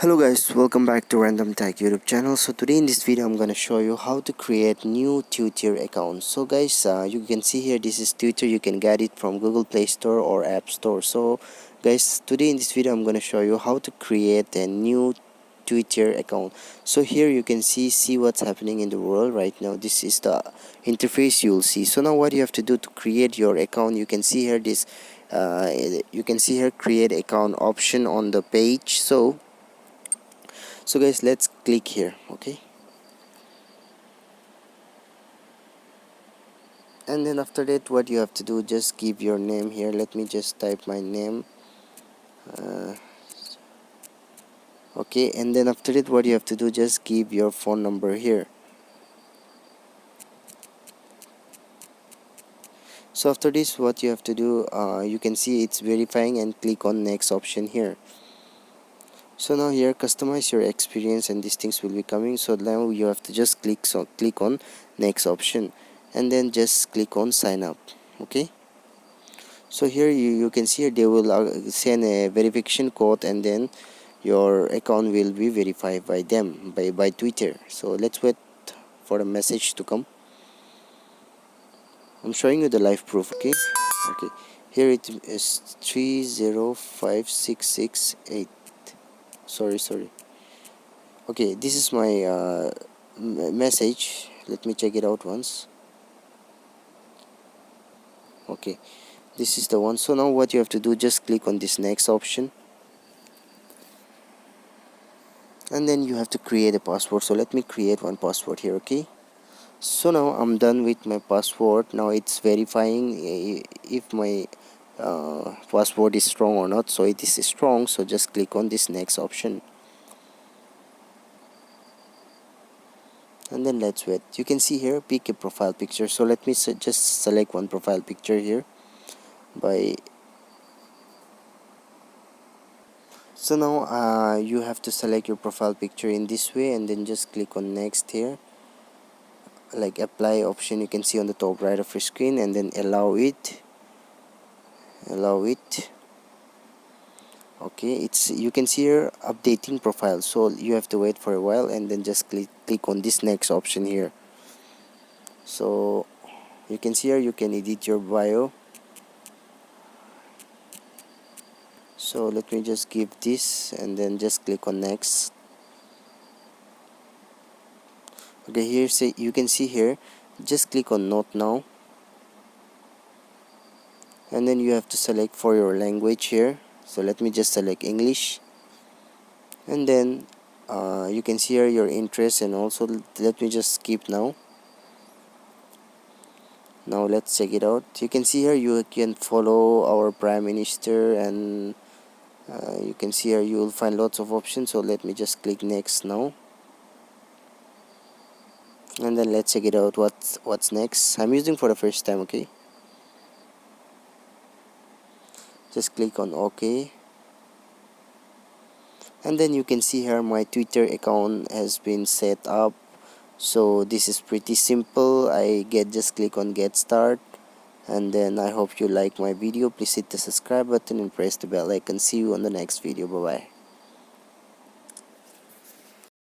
Hello guys, welcome back to Random Tech YouTube channel. So today in this video I'm gonna show you how to create new Twitter account. So guys, you can see here this is Twitter. You can get it from Google Play Store or App Store. So guys, today in this video I'm gonna show you how to create a new Twitter account. So here you can see what's happening in the world right now. This is the interface you'll see. So now what you have to do to create your account, you can see here this you can see here create account option on the page. So guys, let's click here. Okay, and then after that what you have to do, just give your name here. Let me just type my name. uh, okay, and then after that what you have to do, just give your phone number here. So after this what you have to do, you can see it's verifying, and click on next option here. So now here customize your experience, and these things will be coming. So now you have to just click on next option, and then just click on sign up. Okay, so here you can see they will send a verification code, and then your account will be verified by them, by Twitter. So let's wait for the message to come. I'm showing you the live proof. Okay, here it is 305668. Sorry. Okay, this is my message. Let me check it out once. Okay, this is the one. So now what you have to do, just click on this next option, and then you have to create a password. So let me create one password here. Okay, so now I'm done with my password. Now it's verifying if my password is strong or not. So it is strong, so just click on this next option, and then let's wait. You can see here pick a profile picture. So let me just select one profile picture here by. So now you have to select your profile picture in this way, and then just click on next here, like apply option you can see on the top right of your screen, and then allow it. Okay, it's, you can see here updating profile, so you have to wait for a while, and then just click on this next option here. So you can see here you can edit your bio. So let me just give this, and then just click on next. Okay, here say you can see here, just click on not now, and then you have to select for your language here. So let me just select English, and then you can see here your interest, and also let me just skip now. Now let's check it out. You can see here you can follow our Prime Minister, and you can see here you will find lots of options. So let me just click next now, and then let's check it out what's next. I'm using for the first time. Okay, just click on OK, and then you can see here my Twitter account has been set up. So this is pretty simple. Just click on get start, and then I hope you like my video. Please hit the subscribe button and press the bell icon. See you on the next video. Bye bye.